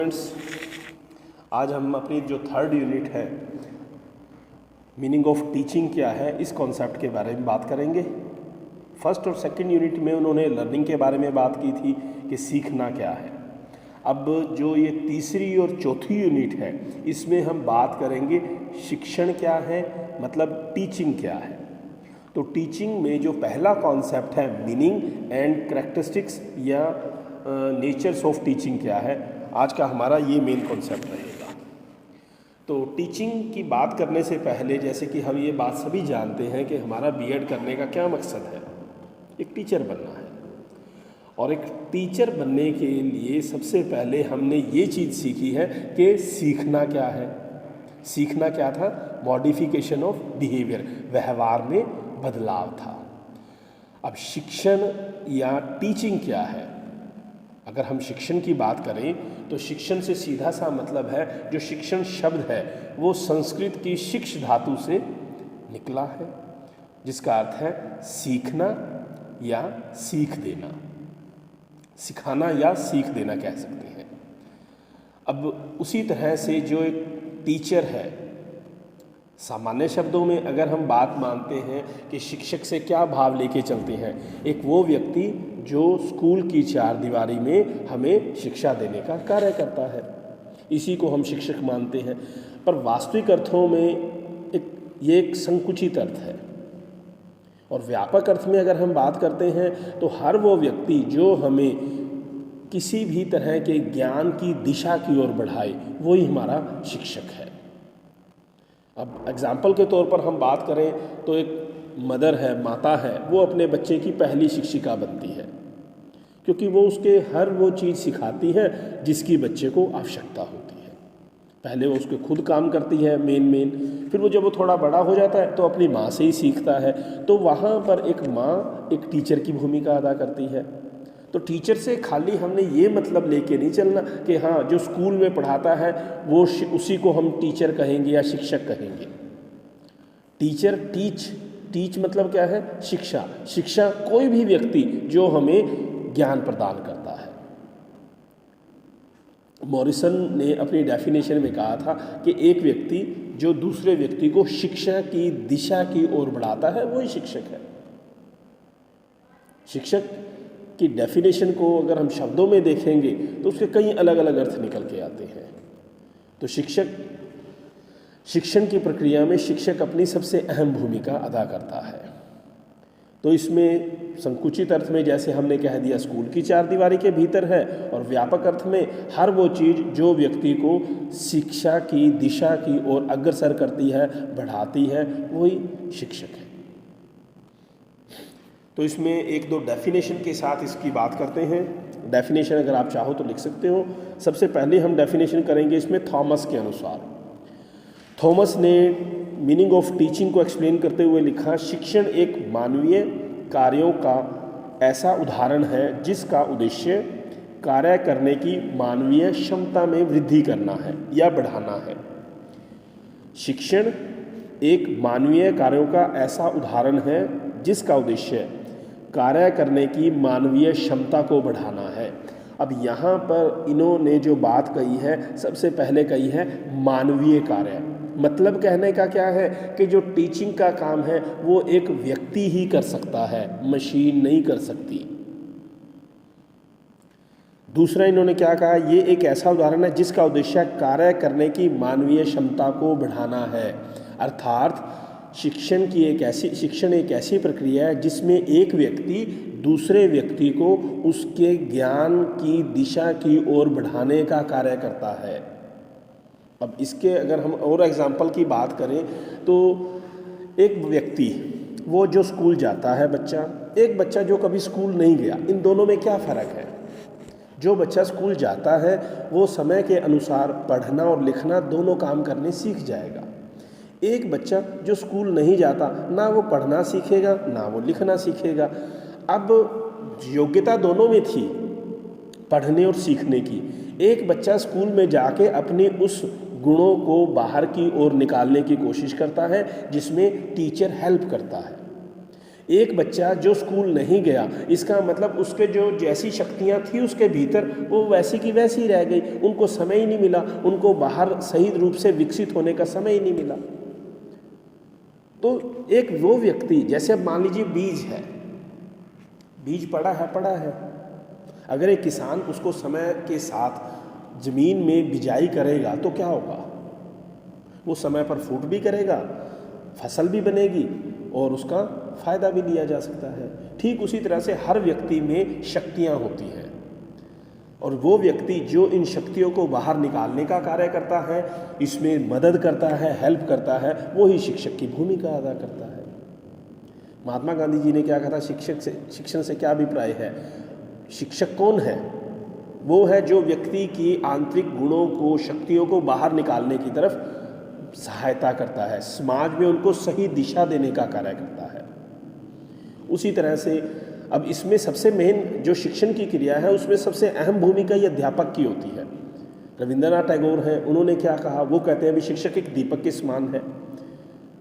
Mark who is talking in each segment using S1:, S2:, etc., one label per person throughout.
S1: Friends, आज हम अपनी जो थर्ड यूनिट है मीनिंग ऑफ टीचिंग क्या है इस कॉन्सेप्ट के बारे में बात करेंगे। फर्स्ट और सेकंड यूनिट में उन्होंने लर्निंग के बारे में बात की थी कि सीखना क्या है। अब जो ये तीसरी और चौथी यूनिट है इसमें हम बात करेंगे शिक्षण क्या है, मतलब टीचिंग क्या है। तो टीचिंग में जो पहला कॉन्सेप्ट है मीनिंग एंड करैक्टरिस्टिक्स या नेचर्स ऑफ टीचिंग क्या है, आज का हमारा ये मेन कॉन्सेप्ट रहेगा। तो टीचिंग की बात करने से पहले जैसे कि हम ये बात सभी जानते हैं कि हमारा बीएड करने का क्या मकसद है, एक टीचर बनना है। और एक टीचर बनने के लिए सबसे पहले हमने ये चीज़ सीखी है कि सीखना क्या है। सीखना क्या था? मॉडिफिकेशन ऑफ बिहेवियर, व्यवहार में बदलाव था। अब शिक्षण या टीचिंग क्या है? अगर हम शिक्षण की बात करें तो शिक्षण से सीधा सा मतलब है, जो शिक्षण शब्द है वो संस्कृत की शिक्ष धातु से निकला है, जिसका अर्थ है सीखना या सीख देना, सिखाना या सीख देना कह सकते हैं। अब उसी तरह से जो एक टीचर है, सामान्य शब्दों में अगर हम बात मानते हैं कि शिक्षक से क्या भाव लेके चलते हैं, एक वो व्यक्ति जो स्कूल की चार दीवारी में हमें शिक्षा देने का कार्य करता है, इसी को हम शिक्षक मानते हैं। पर वास्तविक अर्थों में ये एक संकुचित अर्थ है। और व्यापक अर्थ में अगर हम बात करते हैं तो हर वो व्यक्ति जो हमें किसी भी तरह के ज्ञान की दिशा की ओर बढ़ाए, वो ही हमारा शिक्षक है। अब एग्जाम्पल के तौर पर हम बात करें तो एक मदर है, माता है, वो अपने बच्चे की पहली शिक्षिका बनती है, क्योंकि वो उसके हर वो चीज़ सिखाती है जिसकी बच्चे को आवश्यकता होती है। पहले वो उसके खुद काम करती है मेन, फिर वो जब वो थोड़ा बड़ा हो जाता है तो अपनी माँ से ही सीखता है। तो वहाँ पर एक माँ एक टीचर की भूमिका अदा करती है। तो टीचर से खाली हमने ये मतलब लेके नहीं चलना कि हाँ जो स्कूल में पढ़ाता है वो उसी को हम टीचर कहेंगे या शिक्षक कहेंगे। टीचर टीच मतलब क्या है? शिक्षा कोई भी व्यक्ति जो हमें ज्ञान प्रदान करता है। मॉरिसन ने अपनी डेफिनेशन में कहा था कि एक व्यक्ति जो दूसरे व्यक्ति को शिक्षा की दिशा की ओर बढ़ाता है वही शिक्षक है। शिक्षक की डेफिनेशन को अगर हम शब्दों में देखेंगे तो उसके कई अलग अलग अर्थ निकल के आते हैं। तो शिक्षण की प्रक्रिया में शिक्षक अपनी सबसे अहम भूमिका अदा करता है। तो इसमें संकुचित अर्थ में जैसे हमने कह दिया स्कूल की चार दीवारी के भीतर है, और व्यापक अर्थ में हर वो चीज़ जो व्यक्ति को शिक्षा की दिशा की ओर अग्रसर करती है, बढ़ाती है, वही शिक्षक है। तो इसमें एक दो डेफिनेशन के साथ इसकी बात करते हैं। डेफिनेशन अगर आप चाहो तो लिख सकते हो। सबसे पहले हम डेफिनेशन करेंगे इसमें थॉमस के अनुसार। थॉमस ने मीनिंग ऑफ टीचिंग को एक्सप्लेन करते हुए लिखा, शिक्षण एक मानवीय कार्यों का ऐसा उदाहरण है जिसका उद्देश्य कार्य करने की मानवीय क्षमता में वृद्धि करना है या बढ़ाना है। शिक्षण एक मानवीय कार्यों का ऐसा उदाहरण है जिसका उद्देश्य कार्य करने की मानवीय क्षमता को बढ़ाना है। अब यहाँ पर इन्होंने जो बात कही है, सबसे पहले कही है मानवीय कार्य। मतलब कहने का क्या है कि जो टीचिंग का काम है वो एक व्यक्ति ही कर सकता है, मशीन नहीं कर सकती। दूसरा इन्होंने क्या कहा, ये एक ऐसा उदाहरण है जिसका उद्देश्य कार्य करने की मानवीय क्षमता को बढ़ाना है। अर्थात शिक्षण एक ऐसी प्रक्रिया है जिसमें एक व्यक्ति दूसरे व्यक्ति को उसके ज्ञान की दिशा की ओर बढ़ाने का कार्य करता है। अब इसके अगर हम और एग्जाम्पल की बात करें तो एक व्यक्ति वो जो स्कूल जाता है बच्चा, एक बच्चा जो कभी स्कूल नहीं गया, इन दोनों में क्या फ़र्क है? जो बच्चा स्कूल जाता है वो समय के अनुसार पढ़ना और लिखना दोनों काम करने सीख जाएगा। एक बच्चा जो स्कूल नहीं जाता, ना वो पढ़ना सीखेगा ना वो लिखना सीखेगा। अब योग्यता दोनों में थी, पढ़ने और सीखने की। एक बच्चा स्कूल में जाके अपने उस गुणों को बाहर की ओर निकालने की कोशिश करता है जिसमें टीचर हेल्प करता है। एक बच्चा जो स्कूल नहीं गया, इसका मतलब उसके जो जैसी शक्तियाँ थी उसके भीतर वो वैसी की वैसी रह गई, उनको समय ही नहीं मिला, उनको बाहर सही रूप से विकसित होने का समय ही नहीं मिला। तो एक वो व्यक्ति, जैसे मान लीजिए बीज है, बीज पड़ा है, अगर एक किसान उसको समय के साथ ज़मीन में बिजाई करेगा तो क्या होगा, वो समय पर फूट भी करेगा, फसल भी बनेगी और उसका फ़ायदा भी लिया जा सकता है। ठीक उसी तरह से हर व्यक्ति में शक्तियाँ होती हैं और वो व्यक्ति जो इन शक्तियों को बाहर निकालने का कार्य करता है, इसमें मदद करता है, हेल्प करता है, वो ही शिक्षक की भूमिका अदा करता है। महात्मा गांधी जी ने क्या कहा था, शिक्षण से क्या अभिप्राय है? शिक्षक कौन है? वो है जो व्यक्ति की आंतरिक गुणों को, शक्तियों को बाहर निकालने की तरफ सहायता करता है, समाज में उनको सही दिशा देने का कार्य करता है। उसी तरह से अब इसमें सबसे मेन जो शिक्षण की क्रिया है, उसमें सबसे अहम भूमिका ये अध्यापक की होती है। रविंद्रनाथ टैगोर हैं, उन्होंने क्या कहा, वो कहते हैं भी शिक्षक एक दीपक के समान है।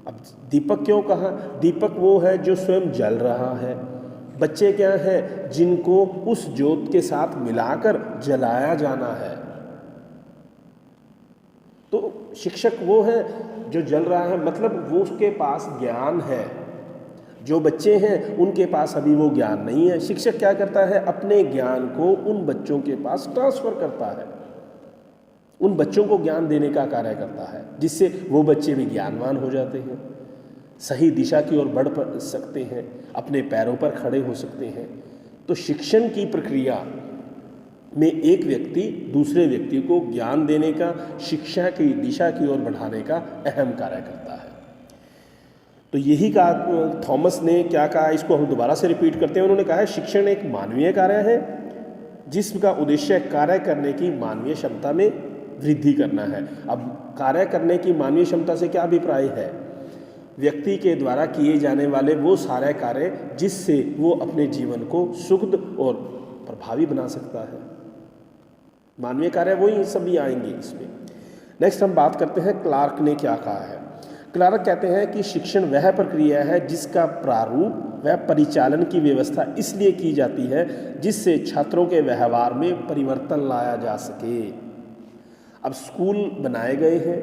S1: अब दीपक क्यों कहा? दीपक वो है जो स्वयं जल रहा है, बच्चे क्या हैं जिनको उस ज्योत के साथ मिलाकर जलाया जाना है। तो शिक्षक वो है जो जल रहा है, मतलब वो उसके पास ज्ञान है। जो बच्चे हैं उनके पास अभी वो ज्ञान नहीं है। शिक्षक क्या करता है, अपने ज्ञान को उन बच्चों के पास ट्रांसफ़र करता है, उन बच्चों को ज्ञान देने का कार्य करता है, जिससे वो बच्चे भी ज्ञानवान हो जाते हैं, सही दिशा की ओर बढ़ सकते हैं, अपने पैरों पर खड़े हो सकते हैं। तो शिक्षण की प्रक्रिया में एक व्यक्ति दूसरे व्यक्ति को ज्ञान देने का, शिक्षा की दिशा की ओर बढ़ाने का अहम कार्य करता है। तो यही कहा थॉमस ने, क्या कहा, इसको हम दोबारा से रिपीट करते हैं। उन्होंने कहा है शिक्षण एक मानवीय कार्य है जिसका उद्देश्य कार्य करने की मानवीय क्षमता में वृद्धि करना है। अब कार्य करने की मानवीय क्षमता से क्या अभिप्राय है? व्यक्ति के द्वारा किए जाने वाले वो सारे कार्य जिससे वो अपने जीवन को सुखद और प्रभावी बना सकता है। मानवीय कार्य वही सभी आएंगे इसमें। नेक्स्ट हम बात करते हैं क्लार्क ने क्या कहा है। क्लार्क कहते हैं कि शिक्षण वह प्रक्रिया है जिसका प्रारूप व परिचालन की व्यवस्था इसलिए की जाती है जिससे छात्रों के व्यवहार में परिवर्तन लाया जा सके। अब स्कूल बनाए गए हैं,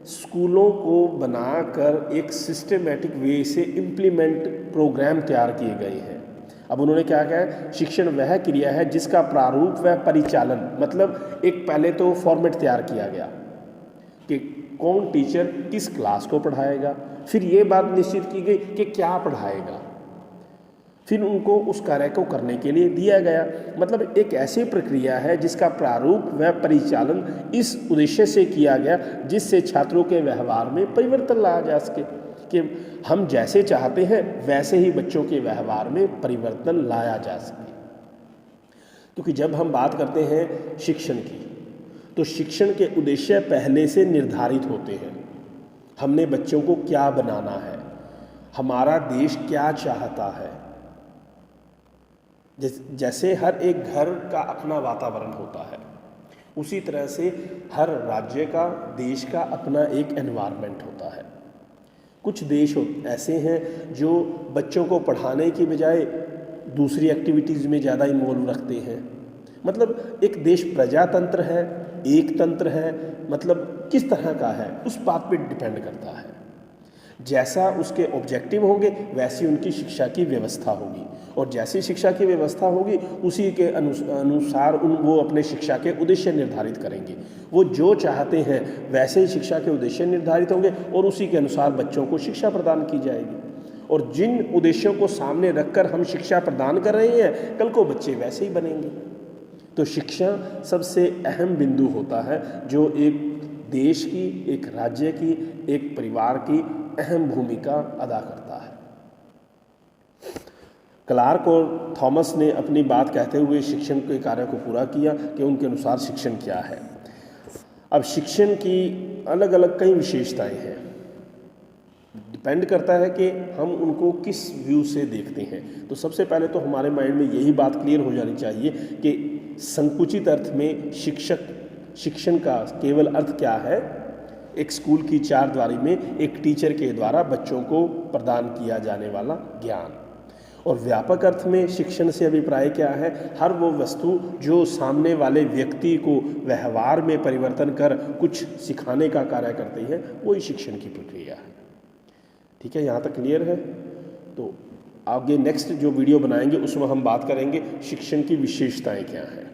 S1: स्कूलों को बनाकर एक सिस्टमेटिक वे से इम्प्लीमेंट प्रोग्राम तैयार किए गए हैं। अब उन्होंने क्या कहा, शिक्षण वह क्रिया है जिसका प्रारूप व परिचालन, मतलब एक पहले तो फॉर्मेट तैयार किया गया कि कौन टीचर किस क्लास को पढ़ाएगा, फिर ये बात निश्चित की गई कि क्या पढ़ाएगा, फिर उनको उस कार्य को करने के लिए दिया गया। मतलब एक ऐसी प्रक्रिया है जिसका प्रारूप व परिचालन इस उद्देश्य से किया गया जिससे छात्रों के व्यवहार में परिवर्तन लाया जा सके, कि हम जैसे चाहते हैं वैसे ही बच्चों के व्यवहार में परिवर्तन लाया जा सके। क्योंकि जब हम बात करते हैं शिक्षण की, तो शिक्षण के उद्देश्य पहले से निर्धारित होते हैं। हमने बच्चों को क्या बनाना है, हमारा देश क्या चाहता है। जैसे हर एक घर का अपना वातावरण होता है, उसी तरह से हर राज्य का, देश का अपना एक एनवायरनमेंट होता है। कुछ देश ऐसे हैं जो बच्चों को पढ़ाने की बजाय दूसरी एक्टिविटीज़ में ज़्यादा इन्वॉल्व रखते हैं। मतलब एक देश प्रजातंत्र है, एक तंत्र है, मतलब किस तरह का है उस बात पे डिपेंड करता है। जैसा उसके ऑब्जेक्टिव होंगे वैसी उनकी शिक्षा की व्यवस्था होगी, और जैसी शिक्षा की व्यवस्था होगी उसी के अनुसार वो अपने शिक्षा के उद्देश्य निर्धारित करेंगे। वो जो चाहते हैं वैसे ही शिक्षा के उद्देश्य निर्धारित होंगे और उसी के अनुसार बच्चों को शिक्षा प्रदान की जाएगी। और जिन उद्देश्यों को सामने रखकर हम शिक्षा प्रदान कर रहे हैं, कल को बच्चे वैसे ही बनेंगे। तो शिक्षा सबसे अहम बिंदु होता है जो एक देश की, एक राज्य की, एक परिवार की अहम भूमिका अदा करता है। क्लार्क और थॉमस ने अपनी बात कहते हुए शिक्षण के कार्य को पूरा किया कि उनके अनुसार शिक्षण क्या है। अब शिक्षण की अलग अलग कई विशेषताएं हैं, डिपेंड करता है कि हम उनको किस व्यू से देखते हैं। तो सबसे पहले तो हमारे माइंड में यही बात क्लियर हो जानी चाहिए कि संकुचित अर्थ में शिक्षण का केवल अर्थ क्या है, एक स्कूल की चारदीवारी में एक टीचर के द्वारा बच्चों को प्रदान किया जाने वाला ज्ञान। और व्यापक अर्थ में शिक्षण से अभिप्राय क्या है? हर वो वस्तु जो सामने वाले व्यक्ति को व्यवहार में परिवर्तन कर कुछ सिखाने का कार्य करती है, वही शिक्षण की प्रक्रिया है। ठीक है, यहाँ तक क्लियर है? तो आगे नेक्स्ट जो वीडियो बनाएंगे उसमें हम बात करेंगे शिक्षण की विशेषताएं क्या हैं।